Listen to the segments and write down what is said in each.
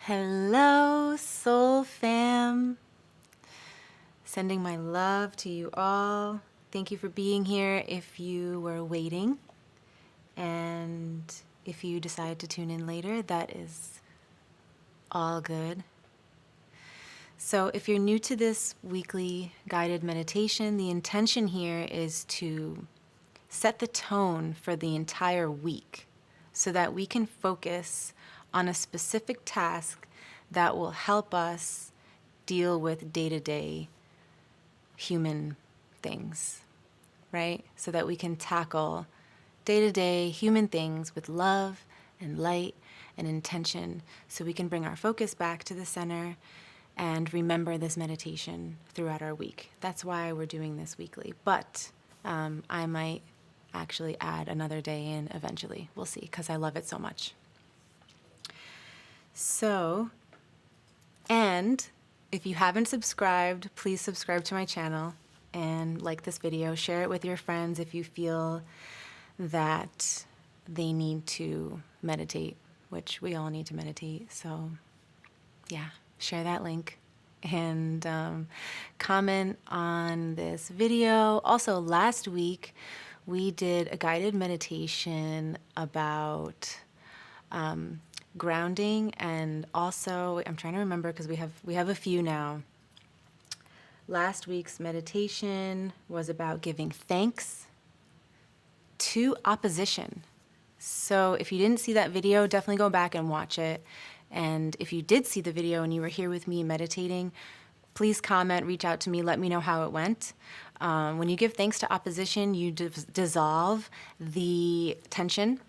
Hello, Soul Fam. Sending my love to you all. Thank you for being here if you were waiting. And if you decide to tune in later, that is all good. So, if you're new to this weekly guided meditation, the intention here is to set the tone for the entire week so that we can focus on a specific task that will help us deal with day-to-day human things, right? So that we can tackle day-to-day human things with love and light and intention, so we can bring our focus back to the center and remember this meditation throughout our week. That's why we're doing this weekly. But I might actually add another day in eventually. We'll see, because I love it so much. So, and if you haven't subscribed, please subscribe to my channel and like this video. Share it with your friends if you feel that they need to meditate, which we all need to meditate. So, yeah, share that link and comment on this video. Also, last week we did a guided meditation about grounding, and also I'm trying to remember because we have a few now. Last week's meditation was about giving thanks to opposition. So if you didn't see that video, definitely go back and watch it. And if you did see the video and you were here with me meditating, please comment, reach out to me, let me know how it went. When you give thanks to opposition, you dissolve the tension.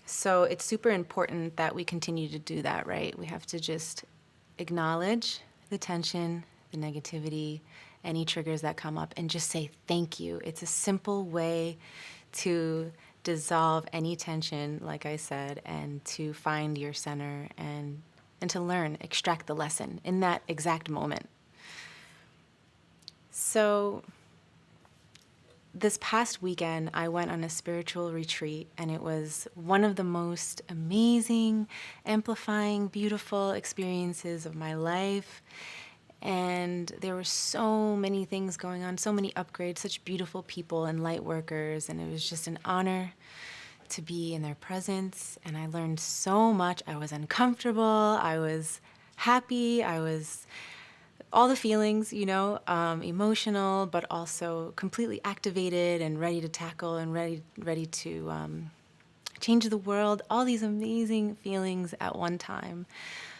So it's super important that we continue to do that, right? We have to just acknowledge the tension, the negativity, any triggers that come up, and just say thank you. It's a simple way to dissolve any tension, like I said, and to find your center and to learn, extract the lesson in that exact moment. So this past weekend, I went on a spiritual retreat, and it was one of the most amazing, amplifying, beautiful experiences of my life. And there were so many things going on, so many upgrades, such beautiful people and light workers, and it was just an honor to be in their presence. And I learned so much. I was uncomfortable, I was happy, I was all the feelings, emotional, but also completely activated and ready to tackle and ready to change the world, all these amazing feelings at one time.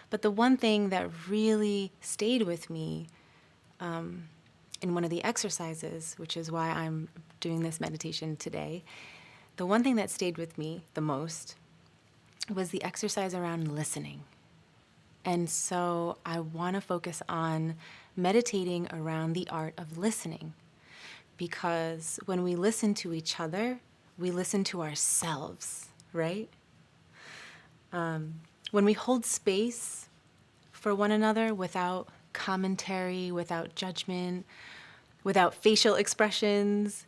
But the one thing that really stayed with me in one of the exercises, which is why I'm doing this meditation today, the one thing that stayed with me the most was the exercise around listening. And so I want to focus on meditating around the art of listening, because when we listen to each other, we listen to ourselves, right? When we hold space for one another without commentary, without judgment, without facial expressions,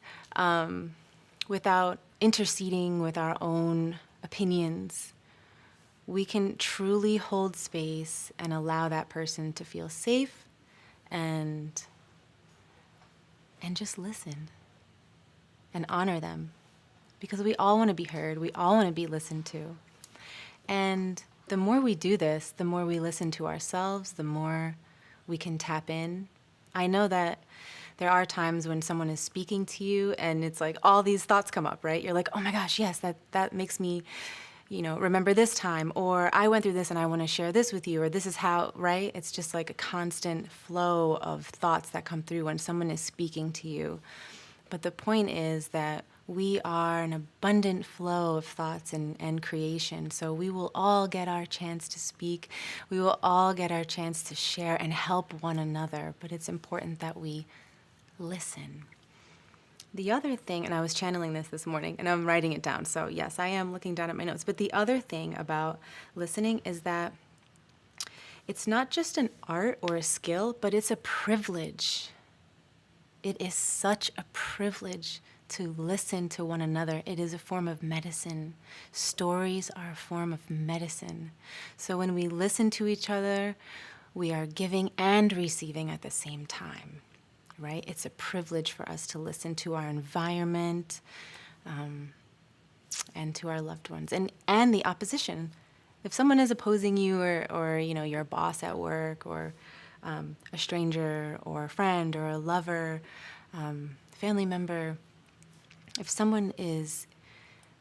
without interceding with our own opinions, we can truly hold space and allow that person to feel safe and just listen and honor them, because we all want to be heard, we all want to be listened to. And the more we do this, the more we listen to ourselves, the more we can tap in. I know that there are times when someone is speaking to you and it's like all these thoughts come up, right? You're like, oh my gosh, yes, that makes me remember this time, or I went through this and I want to share this with you, or this is how, right? It's just like a constant flow of thoughts that come through when someone is speaking to you. But the point is that we are an abundant flow of thoughts and creation. So we will all get our chance to speak. We will all get our chance to share and help one another. But it's important that we listen. The other thing, and I was channeling this morning, and I'm writing it down, so yes, I am looking down at my notes, but the other thing about listening is that it's not just an art or a skill, but it's a privilege. It is such a privilege to listen to one another. It is a form of medicine. Stories are a form of medicine. So when we listen to each other, we are giving and receiving at the same time, right? It's a privilege for us to listen to our environment, and to our loved ones, and the opposition. If someone is opposing you, or your boss at work, or a stranger or a friend or a lover, family member, if someone is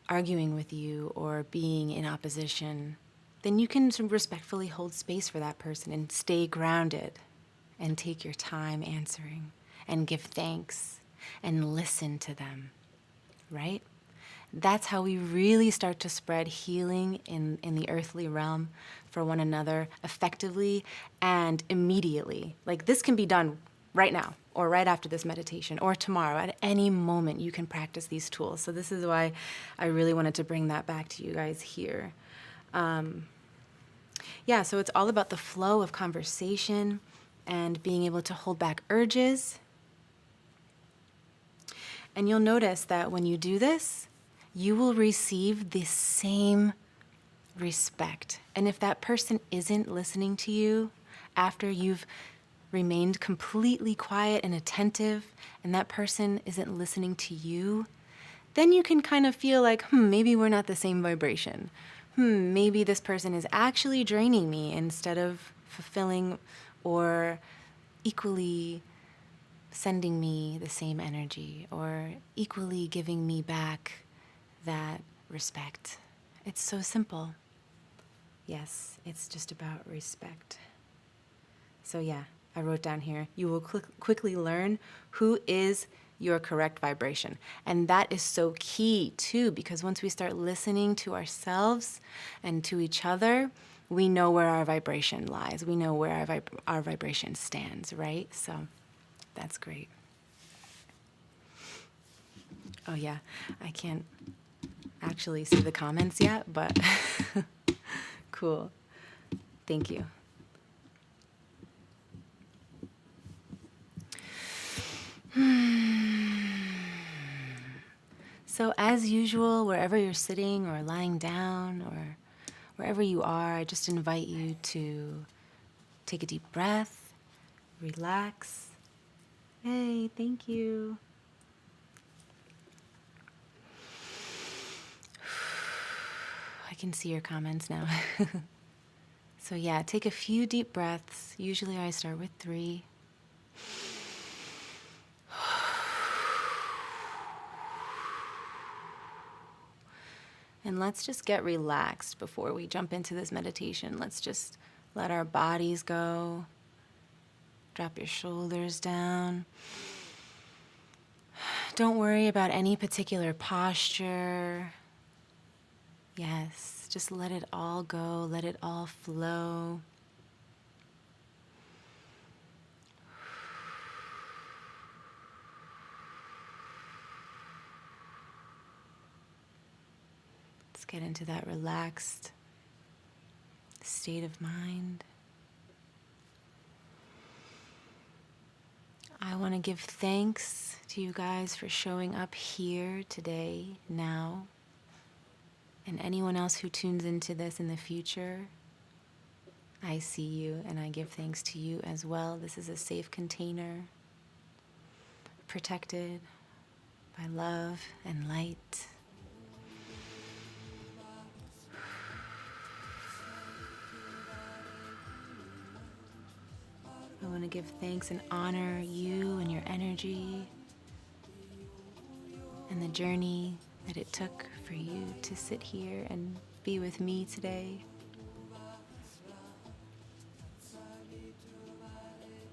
arguing with you or being in opposition, then you can sort of respectfully hold space for that person and stay grounded and take your time answering and give thanks and listen to them, right? That's how we really start to spread healing in the earthly realm for one another effectively and immediately. Like, this can be done right now, or right after this meditation, or tomorrow. At any moment you can practice these tools. So this is why I really wanted to bring that back to you guys here. So it's all about the flow of conversation and being able to hold back urges. And you'll notice that when you do this, you will receive the same respect. And if that person isn't listening to you after you've remained completely quiet and attentive, and that person isn't listening to you, then you can kind of feel like, maybe we're not the same vibration. Maybe this person is actually draining me instead of fulfilling or equally sending me the same energy, or equally giving me back that respect. It's so simple. Yes, it's just about respect. So yeah, I wrote down here, you will quickly learn who is your correct vibration. And that is so key too, because once we start listening to ourselves and to each other, we know where our vibration lies. We know where our vibration stands, right? So that's great. Oh yeah, I can't actually see the comments yet, but cool. Thank you. So as usual, wherever you're sitting or lying down or wherever you are, I just invite you to take a deep breath, relax. Hey, thank you. I can see your comments now. So yeah, take a few deep breaths. Usually I start with 3. And let's just get relaxed before we jump into this meditation. Let's just let our bodies go. Drop your shoulders down. Don't worry about any particular posture. Yes, just let it all go. Let it all flow. Let's get into that relaxed state of mind. I want to give thanks to you guys for showing up here today, now, and anyone else who tunes into this in the future. I see you and I give thanks to you as well. This is a safe container, protected by love and light. I want to give thanks and honor you and your energy and the journey that it took for you to sit here and be with me today.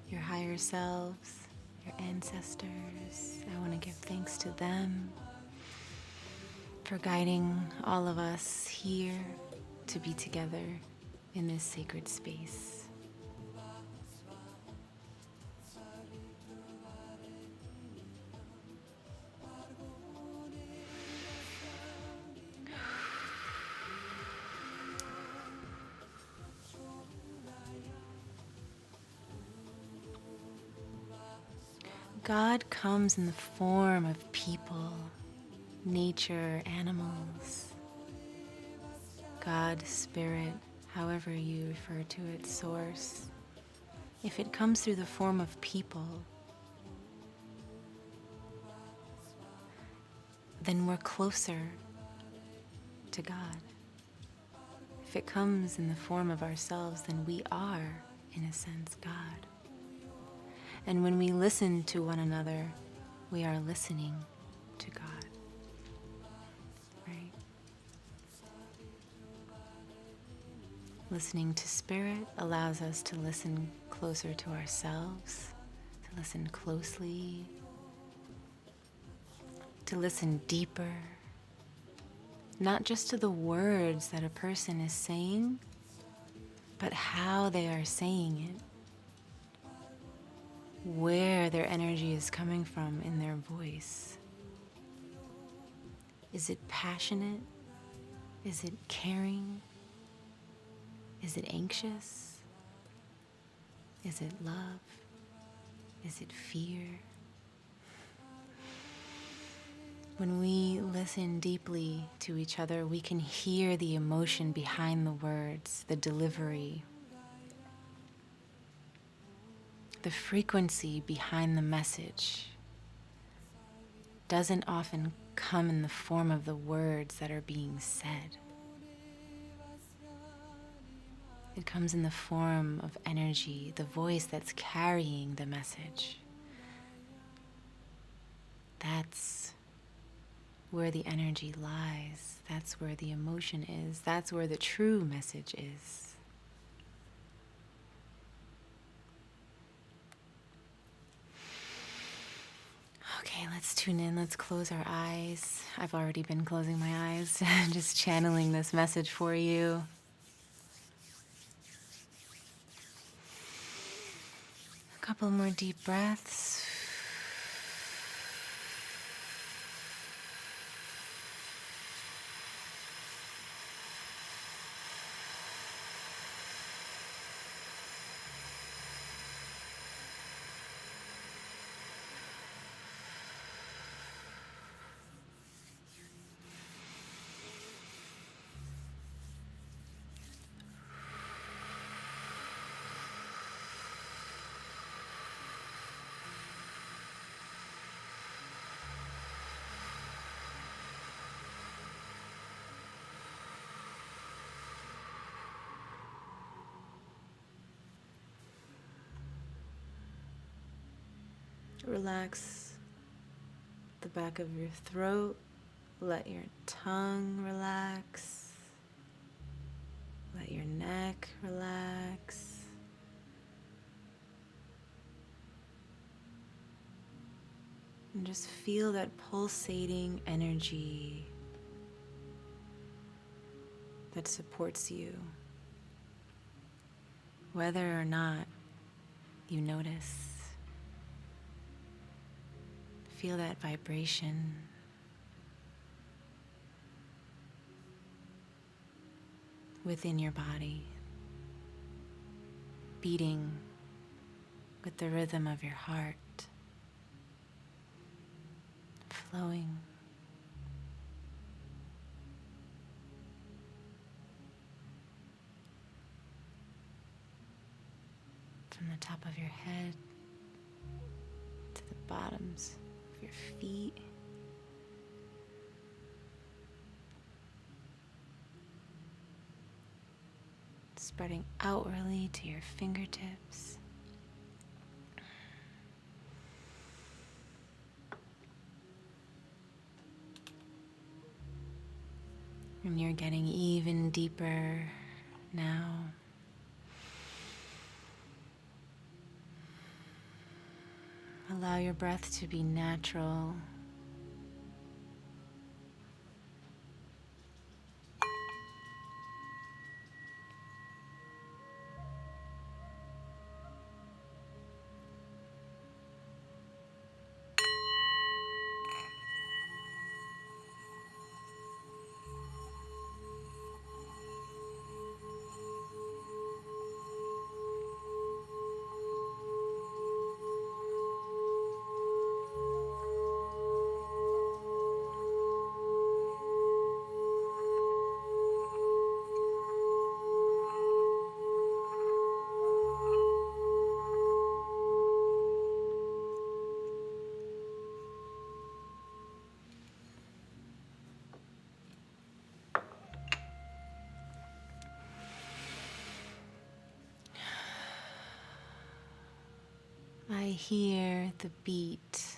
Your higher selves, your ancestors, I want to give thanks to them for guiding all of us here to be together in this sacred space. God comes in the form of people, nature, animals. God, spirit, however you refer to it, source. If it comes through the form of people, then we're closer to God. If it comes in the form of ourselves, then we are, in a sense, God. And when we listen to one another, we are listening to God. Right? Listening to spirit allows us to listen closer to ourselves, to listen closely, to listen deeper, not just to the words that a person is saying, but how they are saying it, where their energy is coming from in their voice. Is it passionate? Is it caring? Is it anxious? Is it love? Is it fear? When we listen deeply to each other, we can hear the emotion behind the words, the delivery, the frequency behind the message. Doesn't often come in the form of the words that are being said. It comes in the form of energy, the voice that's carrying the message. That's where the energy lies. That's where the emotion is. That's where the true message is. Okay, let's tune in. Let's close our eyes. I've already been closing my eyes, just channeling this message for you. A couple more deep breaths. Relax the back of your throat. Let your tongue relax. Let your neck relax. And just feel that pulsating energy that supports you, whether or not you notice. Feel that vibration. Within your body, beating with the rhythm of your heart, flowing. From the top of your head to the bottoms of your feet. Spreading outwardly to your fingertips. And you're getting even deeper now. Allow your breath to be natural. hear the beat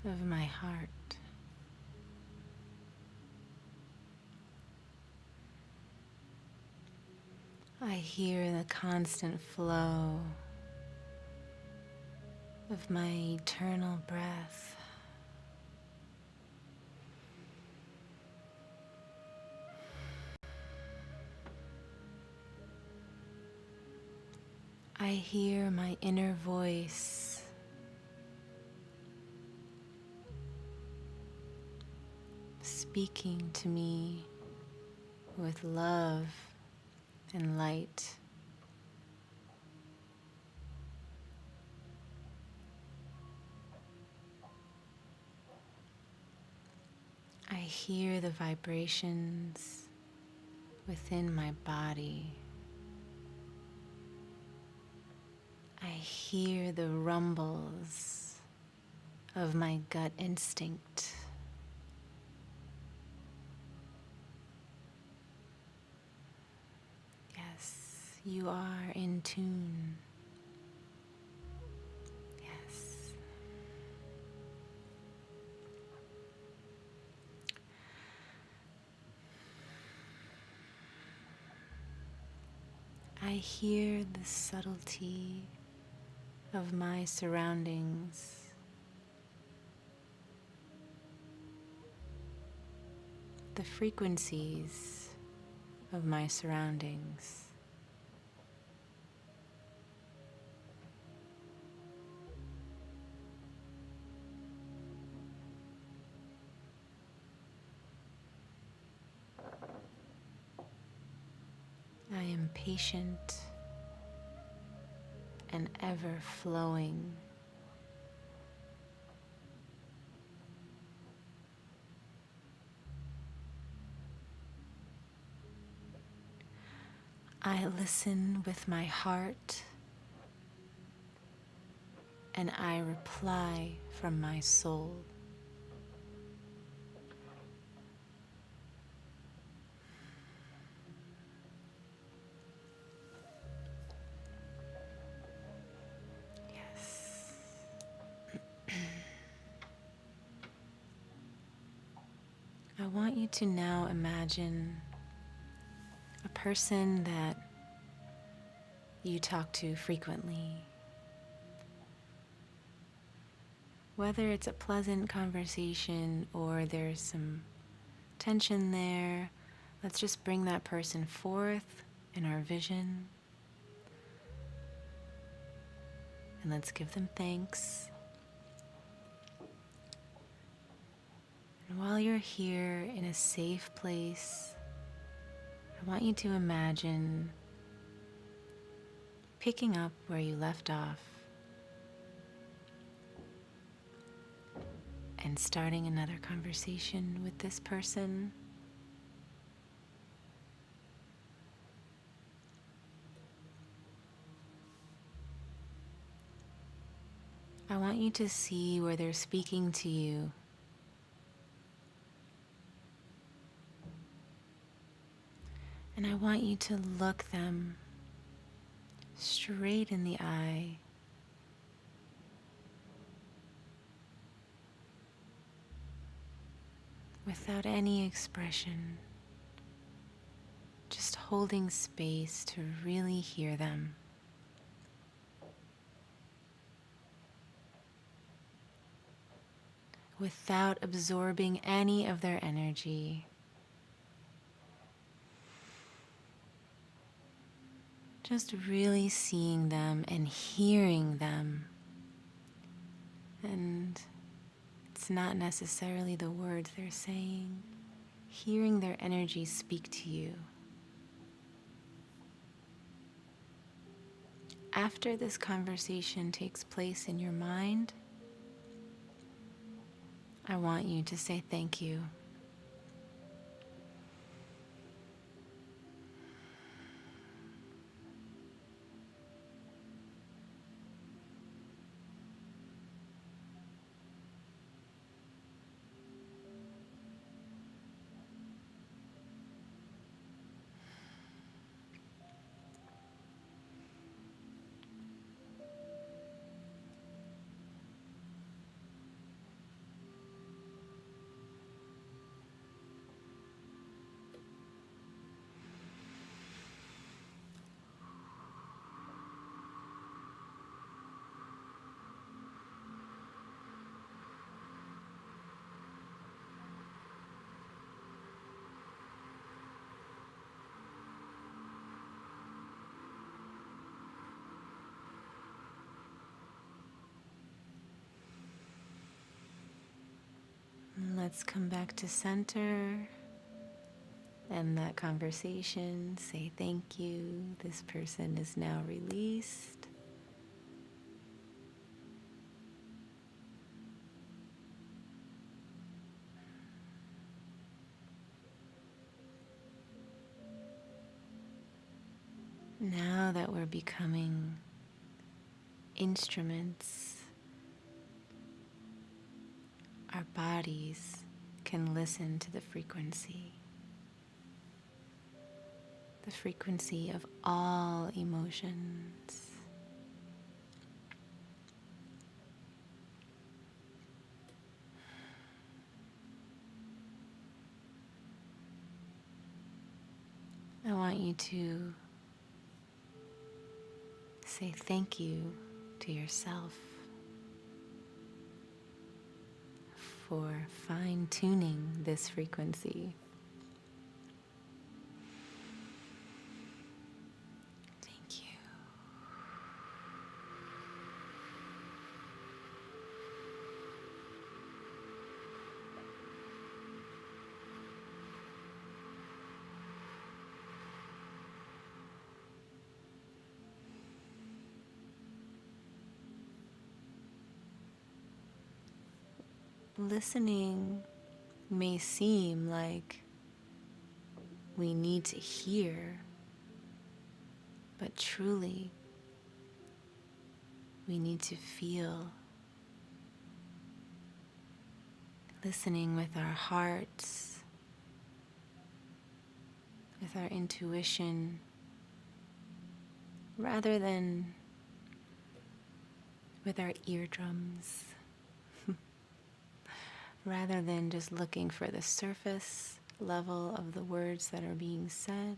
of my heart. I hear the constant flow of my eternal breath. I hear my inner voice speaking to me with love and light. I hear the vibrations within my body. I hear the rumbles of my gut instinct. Yes, you are in tune. Yes. I hear the subtlety of my surroundings. The frequencies of my surroundings. I am patient and ever flowing. I listen with my heart and I reply from my soul. Yes. I want you to now imagine a person that you talk to frequently. Whether it's a pleasant conversation or there's some tension there, let's just bring that person forth in our vision. And let's give them thanks. And while you're here in a safe place, I want you to imagine picking up where you left off and starting another conversation with this person. I want you to see where they're speaking to you. And I want you to look them straight in the eye. Without any expression. Just holding space to really hear them. Without absorbing any of their energy. Just really seeing them and hearing them. And it's not necessarily the words they're saying. Hearing their energy speak to you. After this conversation takes place in your mind, I want you to say thank you. And let's come back to center. End that conversation. Say thank you. This person is now released. Now that we're becoming instruments, our bodies can listen to the frequency of all emotions. I want you to say thank you to yourself for fine-tuning this frequency. Thank you. Listening may seem like we need to hear, but truly, we need to feel. Listening with our hearts, with our intuition, rather than with our eardrums. Rather than just looking for the surface level of the words that are being said,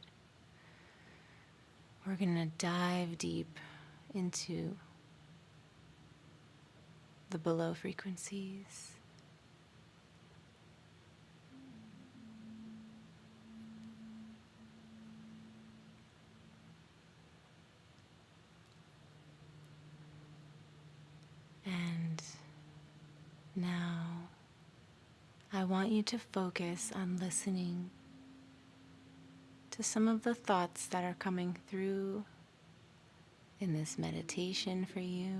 we're going to dive deep into the below frequencies. And now, I want you to focus on listening to some of the thoughts that are coming through in this meditation for you.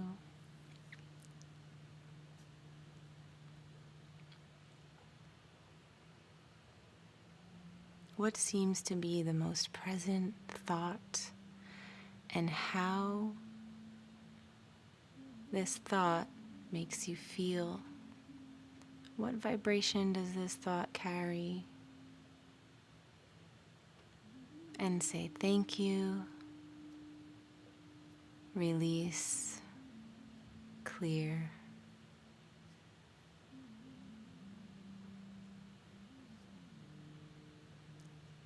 What seems to be the most present thought, and how this thought makes you feel? What vibration does this thought carry? And say thank you, release, clear.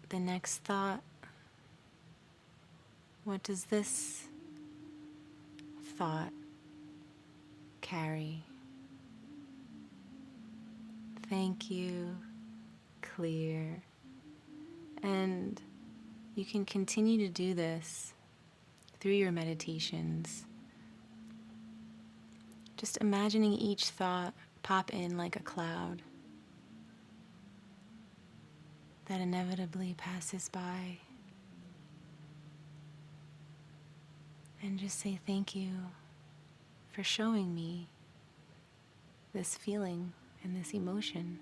The next thought, what does this thought carry? Thank you, clear. And you can continue to do this through your meditations. Just imagining each thought pop in like a cloud that inevitably passes by. And just say thank you for showing me this feeling and this emotion.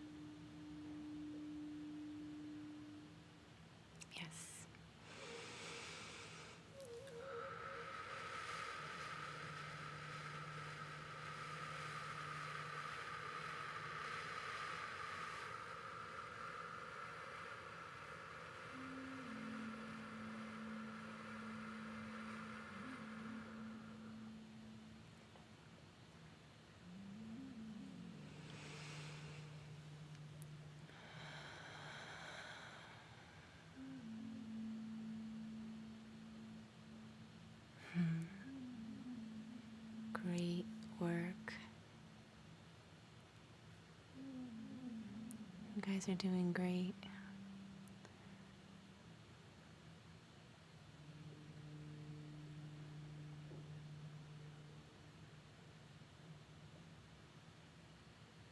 Yes. Great work. You guys are doing great.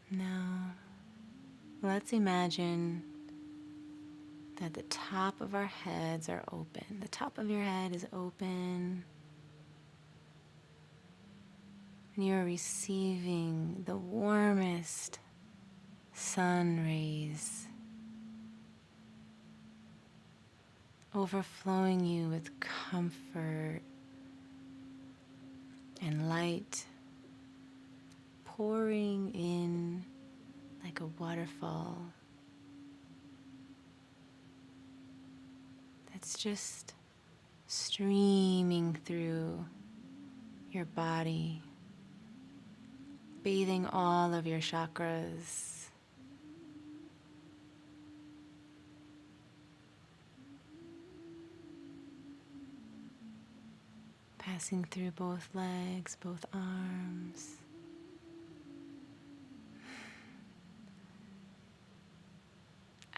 Now, Let's imagine that the top of our heads are open. The top of your head is open, and you're receiving the warmest sun rays, overflowing you with comfort and light, pouring in like a waterfall that's just streaming through your body, bathing all of your chakras, passing through both legs, both arms,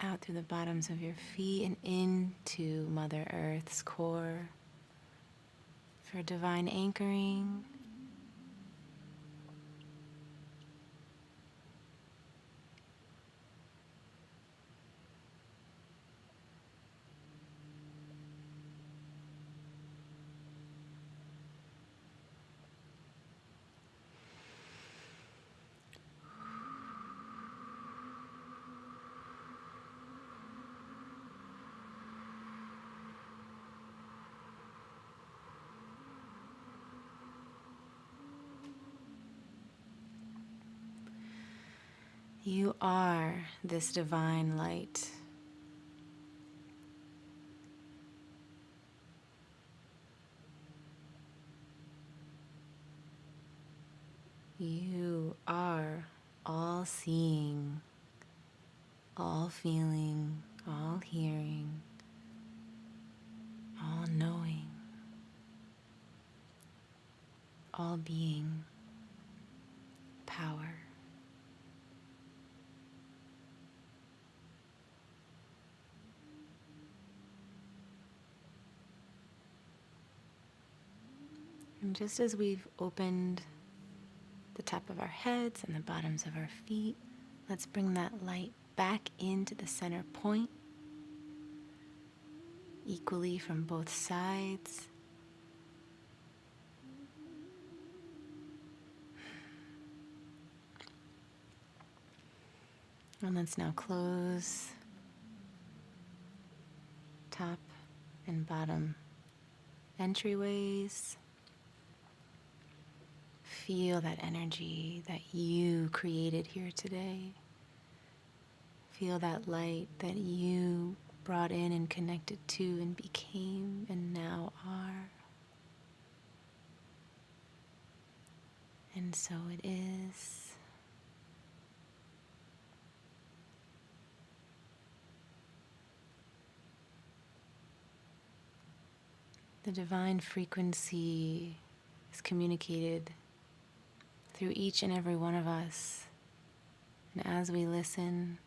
out through the bottoms of your feet and into Mother Earth's core for divine anchoring. You are this divine light. You are all seeing, all feeling, all hearing, all knowing, all being power. And just as we've opened the top of our heads and the bottoms of our feet, let's bring that light back into the center point, equally from both sides. And let's now close top and bottom entryways. Feel that energy that you created here today. Feel that light that you brought in and connected to and became and now are. And so it is. The divine frequency is communicated through each and every one of us. And as we listen,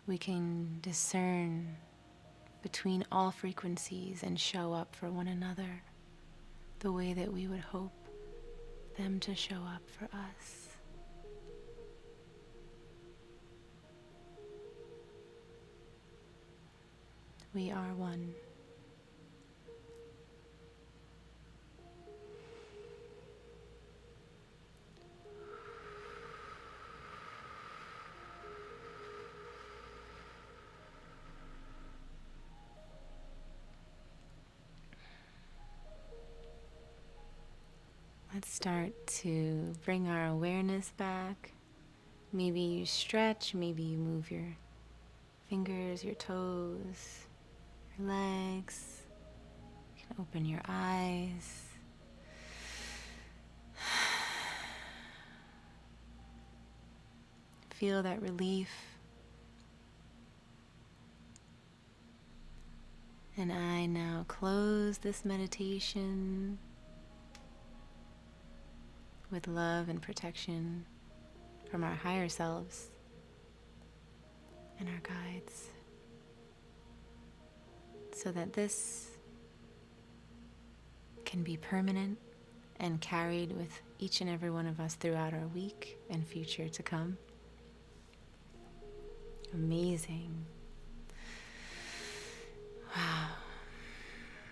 we can discern between all frequencies and show up for one another the way that we would hope them to show up for us. We are one. Let's start to bring our awareness back. Maybe you stretch, maybe you move your fingers, your toes, your legs. You can open your eyes. Feel that relief. And I now close this meditation with love and protection from our higher selves and our guides, so that this can be permanent and carried with each and every one of us throughout our week and future to come. Amazing. Wow.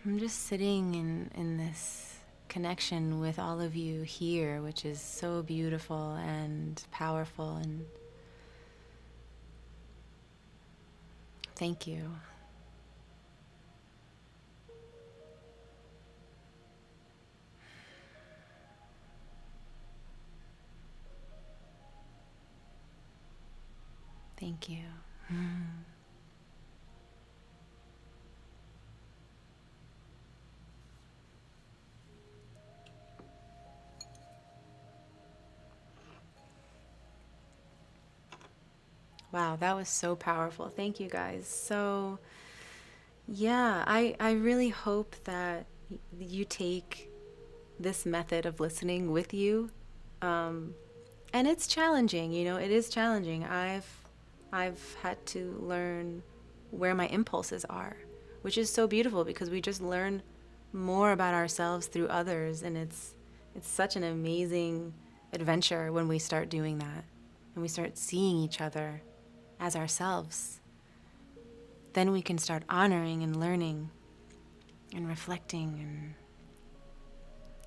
I'm just sitting in this connection with all of you here, which is so beautiful and powerful, and thank you. Thank you. Wow, that was so powerful. Thank you guys. So, yeah, I really hope that you take this method of listening with you. And it's challenging, it is challenging. I've had to learn where my impulses are, which is so beautiful because we just learn more about ourselves through others, and it's such an amazing adventure when we start doing that and we start seeing each other as ourselves. Then we can start honoring and learning and reflecting, and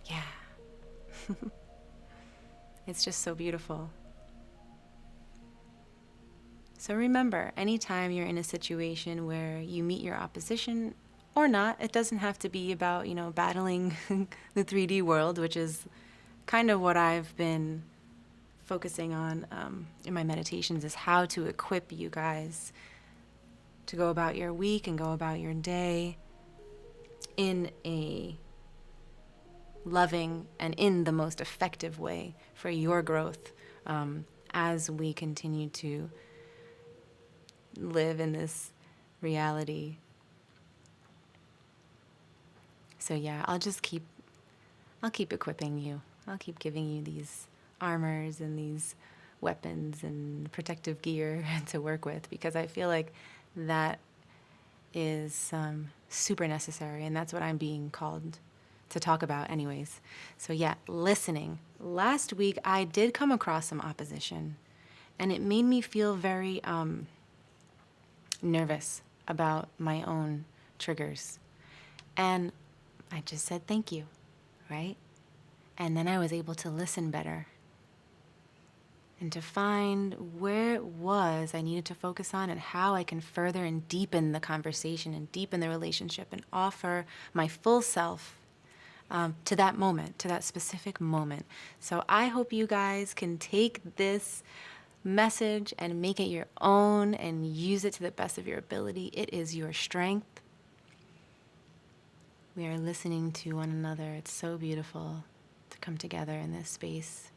yeah. It's just so beautiful. So remember, anytime you're in a situation where you meet your opposition or not, it doesn't have to be about, battling the 3D world, which is kind of what I've been focusing on in my meditations, is how to equip you guys to go about your week and go about your day in a loving and in the most effective way for your growth, as we continue to live in this reality. So yeah, I'll keep equipping you. I'll keep giving you these armors and these weapons and protective gear to work with, because I feel like that is super necessary, and that's what I'm being called to talk about anyways. So yeah, listening. Last week I did come across some opposition, and it made me feel very nervous about my own triggers. And I just said thank you, right? And then I was able to listen better and to find where it was I needed to focus on and how I can further and deepen the conversation and deepen the relationship and offer my full self to that moment, to that specific moment. So I hope you guys can take this message and make it your own and use it to the best of your ability. It is your strength. We are listening to one another. It's so beautiful to come together in this space.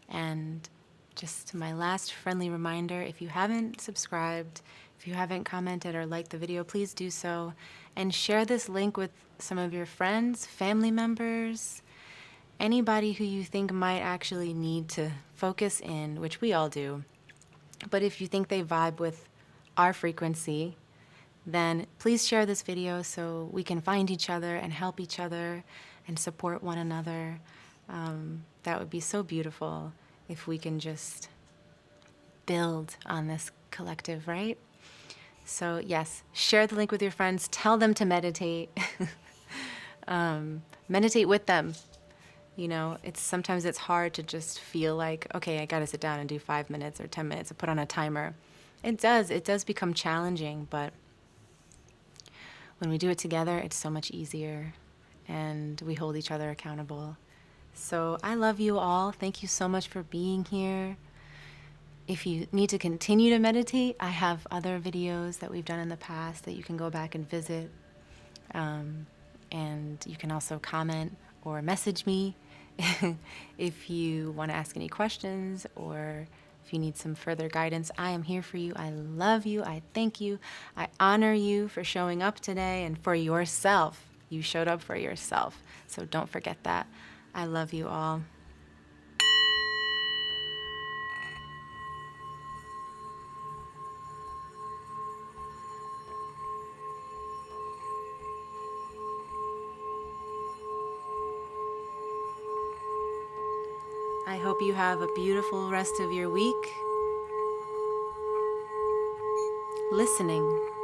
And just my last friendly reminder, if you haven't subscribed, if you haven't commented or liked the video, please do so. And share this link with some of your friends, family members, anybody who you think might actually need to focus in, which we all do. But if you think they vibe with our frequency, then please share this video so we can find each other and help each other and support one another. That would be so beautiful if we can just build on this collective, right? So yes, share the link with your friends. Tell them to meditate. Meditate with them. Sometimes it's hard to just feel like, okay, I got to sit down and do 5 minutes or 10 minutes and put on a timer. It does become challenging, but when we do it together, it's so much easier, and we hold each other accountable. So I love you all. Thank you so much for being here. If you need to continue to meditate, I have other videos that we've done in the past that you can go back and visit. And you can also comment or message me if you want to ask any questions, or if you need some further guidance. I am here for you. I love you. I thank you. I honor you for showing up today and for yourself. You showed up for yourself. So don't forget that. I love you all. I hope you have a beautiful rest of your week. listening.